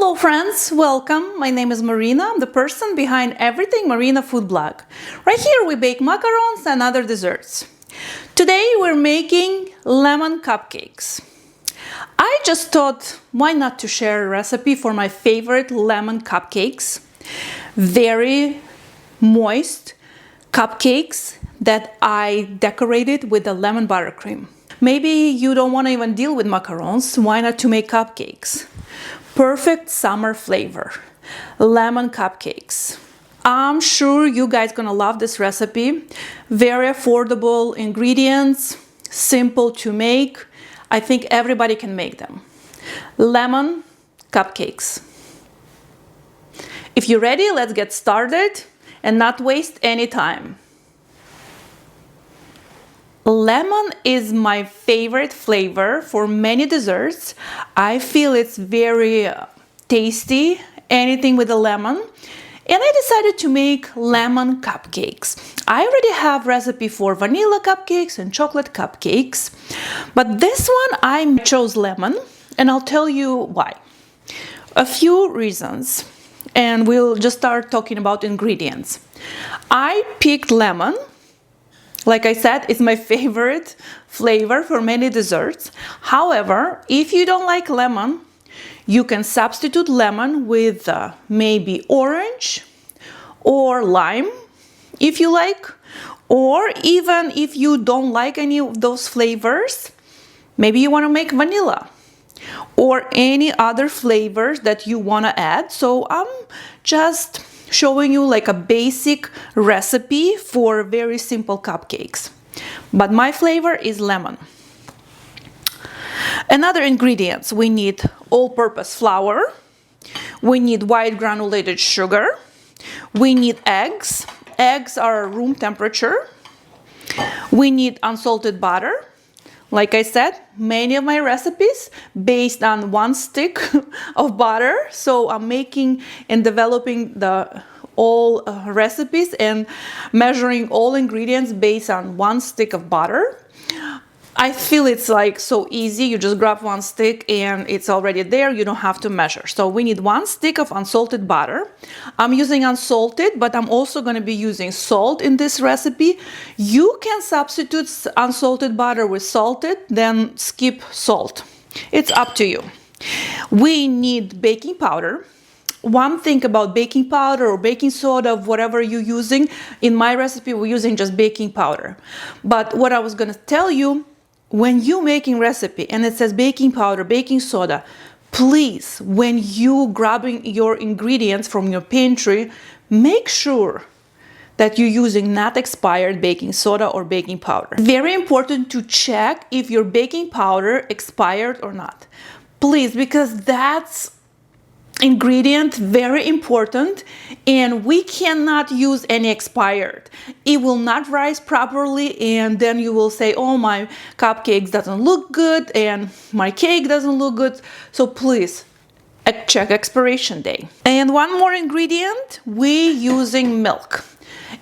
Hello friends, welcome. My name is Marina. I'm the person behind everything Marina Food Blog. Right here we bake macarons and other desserts. Today we're making lemon cupcakes. I just thought, why not to share a recipe for my favorite lemon cupcakes. Very moist cupcakes that I decorated with the lemon buttercream. Maybe you don't want to even deal with macarons, why not to make cupcakes? Perfect summer flavor, lemon cupcakes. I'm sure you guys gonna love this recipe. Very affordable ingredients, simple to make. I think everybody can make them. Lemon cupcakes. If you're ready, let's get started and not waste any time. Lemon is my favorite flavor for many desserts. I feel it's very tasty, anything with a lemon. And I decided to make lemon cupcakes. I already have recipe for vanilla cupcakes and chocolate cupcakes. But this one I chose lemon, and I'll tell you why. A few reasons, and we'll just start talking about ingredients. I picked lemon. Like I said, it's my favorite flavor for many desserts. However, if you don't like lemon, you can substitute lemon with maybe orange or lime, if you like. Or even if you don't like any of those flavors, maybe you want to make vanilla or any other flavors that you want to add. So I'm just showing you like a basic recipe for very simple cupcakes. But my flavor is lemon. Another ingredients, we need all-purpose flour, we need white granulated sugar, we need eggs. Eggs are room temperature. We need unsalted butter. Like I said, many of my recipes based on one stick of butter. So I'm making and developing all recipes and measuring all ingredients based on one stick of butter. I feel it's like so easy. You just grab one stick and it's already there. You don't have to measure. So we need one stick of unsalted butter. I'm using unsalted, but I'm also going to be using salt in this recipe. You can substitute unsalted butter with salted, then skip salt. It's up to you. We need baking powder. One thing about baking powder or baking soda, whatever you're using, in my recipe we're using just baking powder. But what I was going to tell you, when you're making recipe and it says baking powder, baking soda, please, when you grabbing your ingredients from your pantry, make sure that you're using not expired baking soda or baking powder. Very important to check if your baking powder expired or not. Please, because that's ingredient very important, and we cannot use any expired. It will not rise properly, and then you will say, oh, my cupcakes doesn't look good and my cake doesn't look good. So please check expiration date. And one more ingredient, we using milk,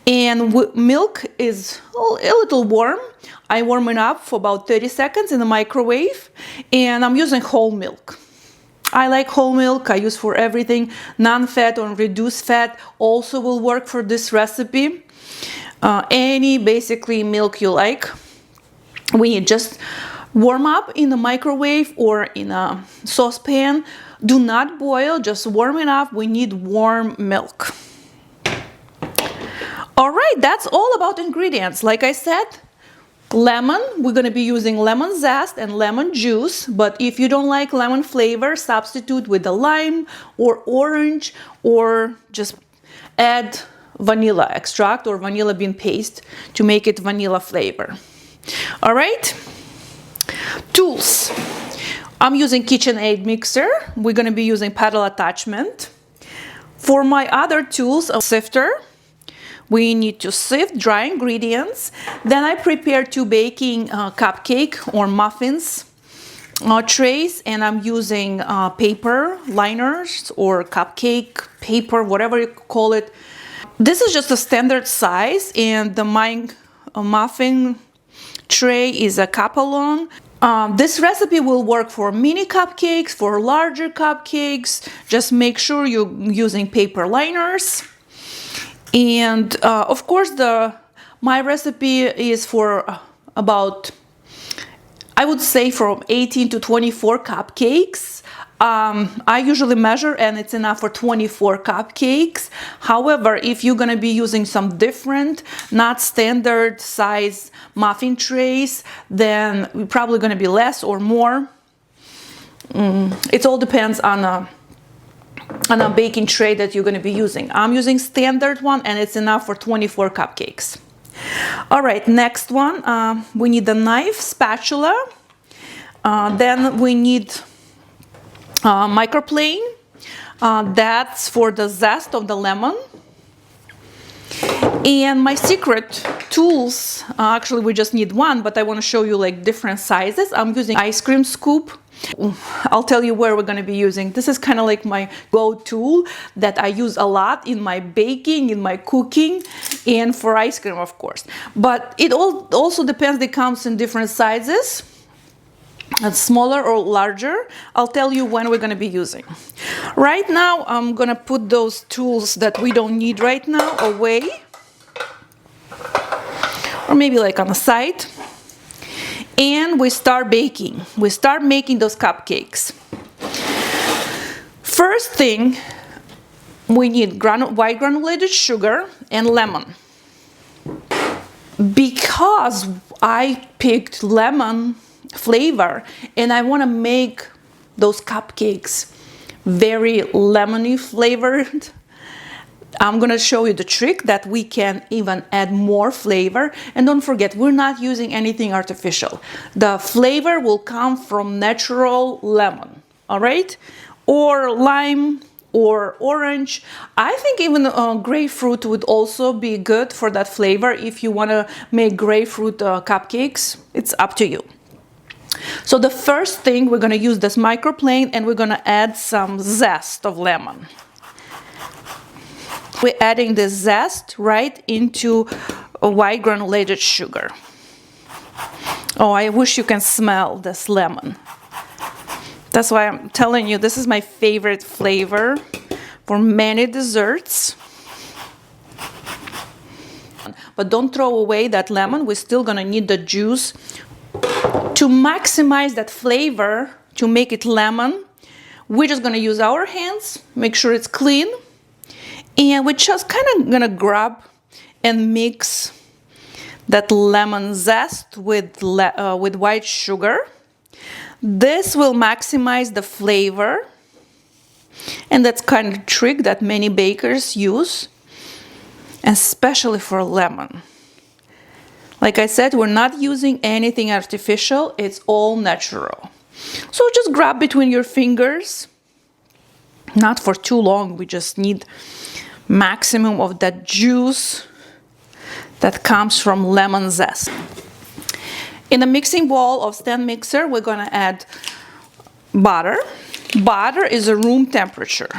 and milk is a little warm. I warm it up for about 30 seconds in the microwave, and I'm using whole milk. I like whole milk. I use for everything. Non-fat or reduced fat also will work for this recipe. Any basically milk you like. We just warm up in the microwave or in a saucepan. Do not boil, just warm it up. We need warm milk. All right, that's all about ingredients. Like I said, lemon, we're going to be using lemon zest and lemon juice, but if you don't like lemon flavor, substitute with the lime or orange, or just add vanilla extract or vanilla bean paste to make it vanilla flavor. All right, tools. I'm using KitchenAid mixer. We're going to be using paddle attachment. For my other tools, a sifter. We need to sift dry ingredients. Then I prepare two baking cupcake or muffins trays, and I'm using paper liners or cupcake paper, whatever you call it. This is just a standard size, and my muffin tray is a cup long. This recipe will work for mini cupcakes, for larger cupcakes. Just make sure you're using paper liners. And of course, my recipe is for about, I would say, from 18 to 24 cupcakes. I usually measure and it's enough for 24 cupcakes. However, if you're gonna be using some different, not standard size muffin trays, then we're probably gonna be less or more. It all depends on a baking tray that you're gonna be using. I'm using standard one and it's enough for 24 cupcakes. All right, next one, we need a knife, spatula. Then we need microplane. That's for the zest of the lemon. And my secret tools, actually we just need one, but I want to show you like different sizes. I'm using ice cream scoop. I'll tell you where we're going to be using. This is kind of like my go-to that I use a lot in my baking, in my cooking, and for ice cream, of course. But it also depends. It comes in different sizes. Smaller or larger. I'll tell you when we're going to be using. Right now, I'm going to put those tools that we don't need right now away, or maybe like on the side, and we start baking. We start making those cupcakes. First thing, we need white granulated sugar and lemon. Because I picked lemon flavor and I want to make those cupcakes very lemony flavored, I'm going to show you the trick that we can even add more flavor. And don't forget, we're not using anything artificial. The flavor will come from natural lemon, all right? Or lime or orange. I think even grapefruit would also be good for that flavor. If you want to make grapefruit cupcakes, it's up to you. So the first thing, we're going to use this microplane and we're going to add some zest of lemon. We're adding the zest right into a white granulated sugar. Oh, I wish you can smell this lemon. That's why I'm telling you, this is my favorite flavor for many desserts. But don't throw away that lemon. We're still going to need the juice to maximize that flavor, to make it lemon. We're just going to use our hands, make sure it's clean, and we're just kind of going to grab and mix that lemon zest with white sugar. This will maximize the flavor, and that's kind of a trick that many bakers use, especially for lemon. Like I said, we're not using anything artificial, it's all natural. So just grab between your fingers, not for too long, we just need maximum of that juice that comes from lemon zest. In a mixing bowl of stand mixer, we're gonna add butter. Butter is a room temperature.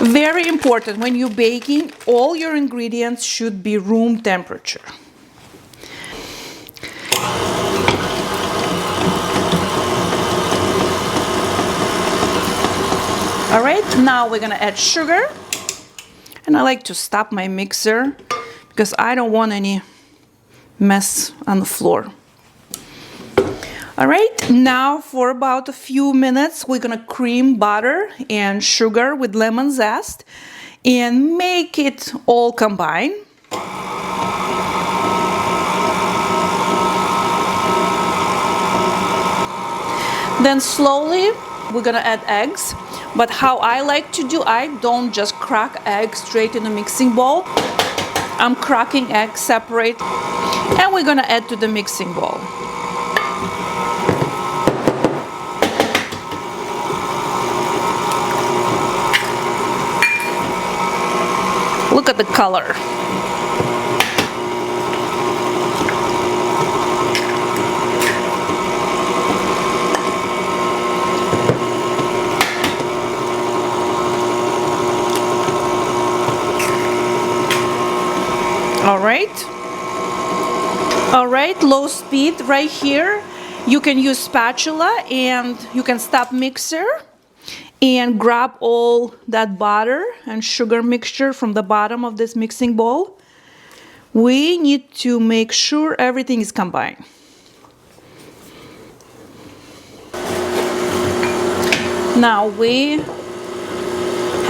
Very important, when you're baking, all your ingredients should be room temperature. All right, now we're gonna add sugar. And I like to stop my mixer because I don't want any mess on the floor. All right, now for about a few minutes, we're gonna cream butter and sugar with lemon zest and make it all combine. Then slowly, we're gonna add eggs. But how I like to do, I don't just crack eggs straight in a mixing bowl. I'm cracking eggs separate, and we're gonna add to the mixing bowl. Look at the color. All right, low speed right here. You can use spatula and you can stop mixer and grab all that butter and sugar mixture from the bottom of this mixing bowl. We need to make sure everything is combined. Now we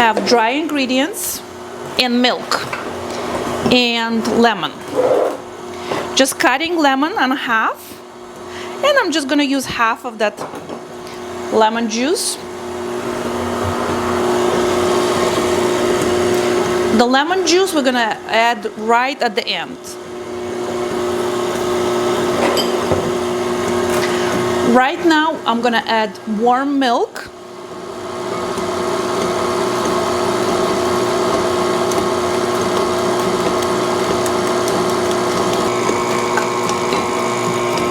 have dry ingredients and milk and lemon. Just cutting lemon in half, and I'm just gonna use half of that lemon juice. The lemon juice we're gonna add right at the end. Right now I'm gonna add warm milk.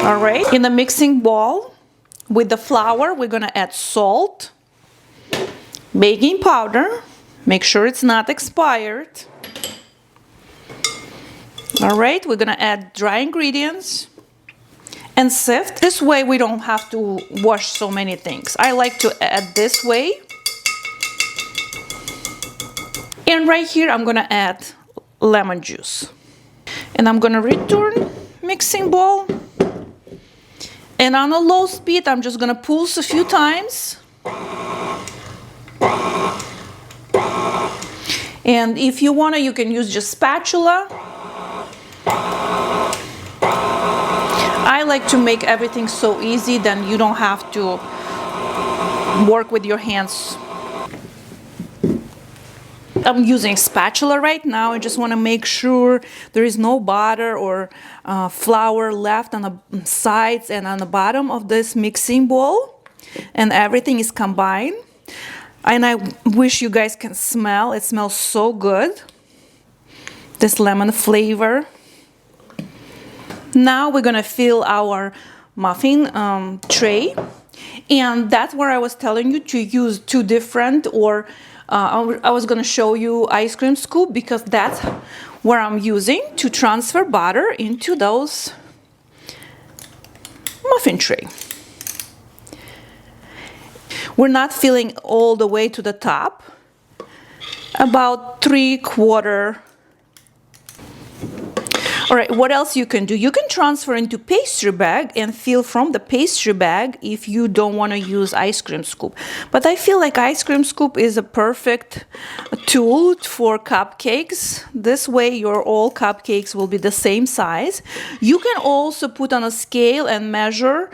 All right, in the mixing bowl with the flour, we're gonna add salt, baking powder, make sure it's not expired. All right, we're gonna add dry ingredients and sift. This way we don't have to wash so many things. I like to add this way. And right here, I'm gonna add lemon juice. And I'm gonna return mixing bowl. And on a low speed, I'm just gonna pulse a few times. And if you wanna, you can use just spatula. I like to make everything so easy, then you don't have to work with your hands. I'm using spatula right now. I just want to make sure there is no butter or flour left on the sides and on the bottom of this mixing bowl, and everything is combined. And I wish you guys can smell. It smells so good, this lemon flavor. Now we're gonna fill our muffin tray, and that's where I was telling you to use two different, or I was gonna show you ice cream scoop, because that's where I'm using to transfer butter into those muffin tray. We're not filling all the way to the top, about 3/4. All right, what else you can do? You can transfer into pastry bag and fill from the pastry bag if you don't want to use ice cream scoop. But I feel like ice cream scoop is a perfect tool for cupcakes. This way your all cupcakes will be the same size. You can also put on a scale and measure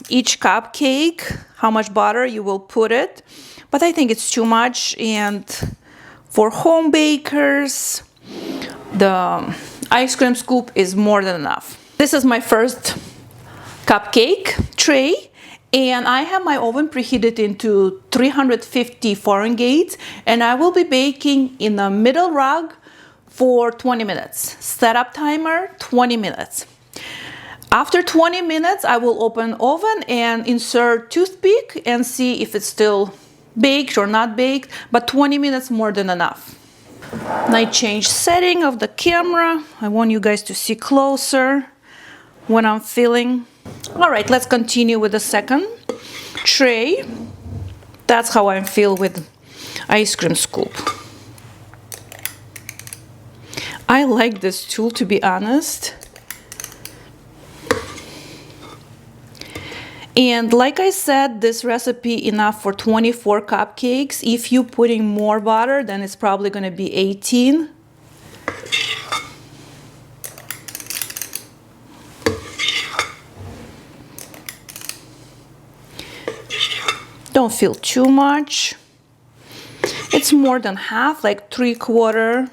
each cupcake, how much butter you will put it. But I think it's too much, and for home bakers, the ice cream scoop is more than enough. This is my first cupcake tray, and I have my oven preheated into 350 Fahrenheit, and I will be baking in the middle rug for 20 minutes. Setup timer, 20 minutes. After 20 minutes, I will open oven and insert toothpick and see if it's still baked or not baked, but 20 minutes more than enough. And I change setting of the camera. I want you guys to see closer when I'm filling. All right, let's continue with the second tray. That's how I feel with ice cream scoop. I like this tool, to be honest. And like I said, this recipe enough for 24 cupcakes. If you're putting more butter, then it's probably going to be 18. Don't fill too much. It's more than half, like 3/4.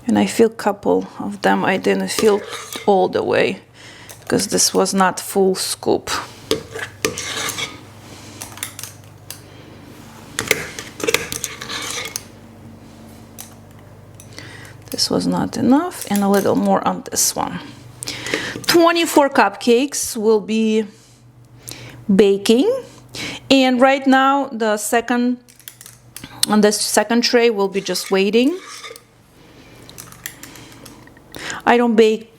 And I feel a couple of them I didn't fill all the way because this was not full scoop. This was not enough, and a little more on this one. 24 cupcakes will be baking. And right now on this second tray will be just waiting. I don't bake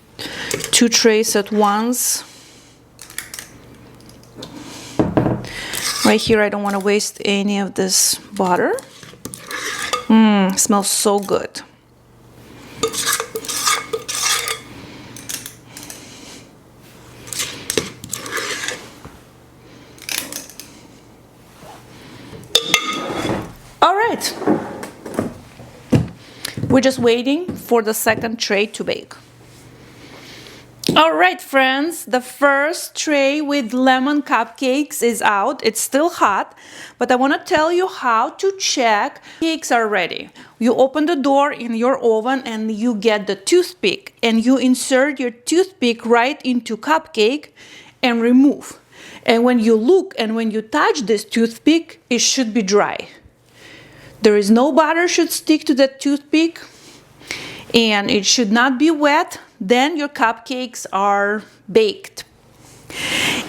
2 trays at once. Right here, I don't want to waste any of this butter. Smells so good. All right. We're just waiting for the second tray to bake. All right, friends, the first tray with lemon cupcakes is out. It's still hot, but I want to tell you how to check cakes are ready. You open the door in your oven and you get the toothpick and you insert your toothpick right into cupcake and remove. And when you look and when you touch this toothpick, it should be dry. There is no butter should stick to the toothpick and it should not be wet. Then your cupcakes are baked.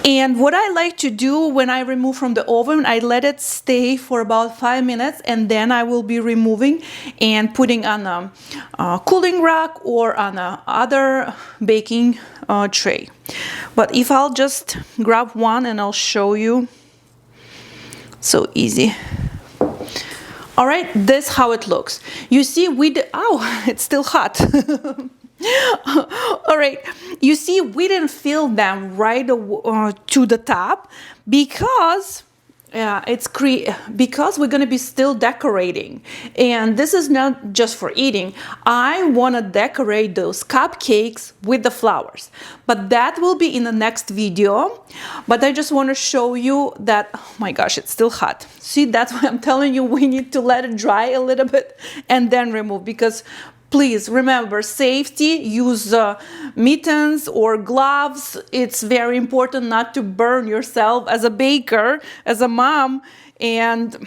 And what I like to do when I remove from the oven, I let it stay for about 5 minutes and then I will be removing and putting on a cooling rack or on a other baking tray. But if I'll just grab one and I'll show you, so easy. All right, this is how it looks. You see, it's still hot. All right, you see, we didn't fill them right to the top because because we're going to be still decorating, and this is not just for eating. I want to decorate those cupcakes with the flowers, but that will be in the next video. But I just want to show you that, oh my gosh, it's still hot. See, that's why I'm telling you we need to let it dry a little bit and then remove, because please remember safety, use mittens or gloves. It's very important not to burn yourself as a baker, as a mom. And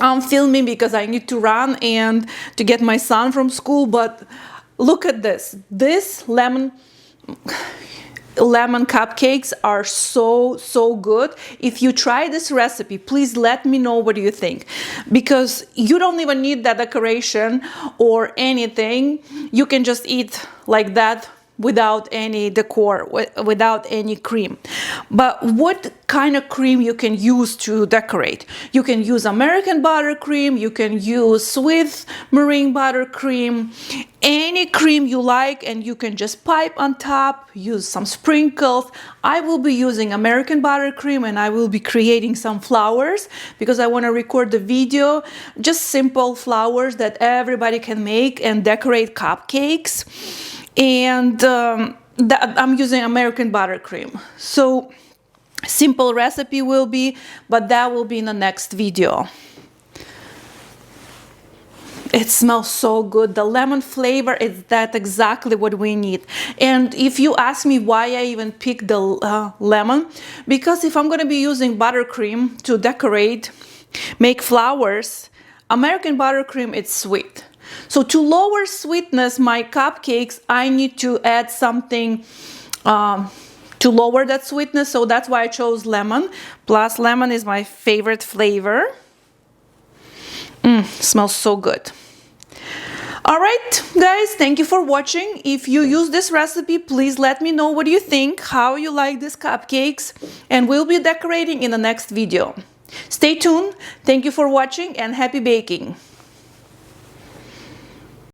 I'm filming because I need to run and to get my son from school. But look at this. This lemon cupcakes are so good. If you try this recipe, please let me know what you think, because you don't even need that decoration or anything. You can just eat like that without any decor, without any cream. But what kind of cream you can use to decorate? You can use American buttercream, you can use Swiss meringue buttercream, any cream you like, and you can just pipe on top, use some sprinkles. I will be using American buttercream and I will be creating some flowers because I want to record the video, just simple flowers that everybody can make and decorate cupcakes. And I'm using American buttercream. So simple recipe will be, but that will be in the next video. It smells so good. The lemon flavor is exactly what we need. And if you ask me why I even picked the lemon, because if I'm going to be using buttercream to decorate, make flowers, American buttercream, it's sweet. So to lower sweetness, my cupcakes, I need to add something to lower that sweetness. So that's why I chose lemon. Plus lemon is my favorite flavor. Smells so good. All right, guys, thank you for watching. If you use this recipe, please let me know what you think, how you like these cupcakes, and we'll be decorating in the next video. Stay tuned. Thank you for watching and happy baking.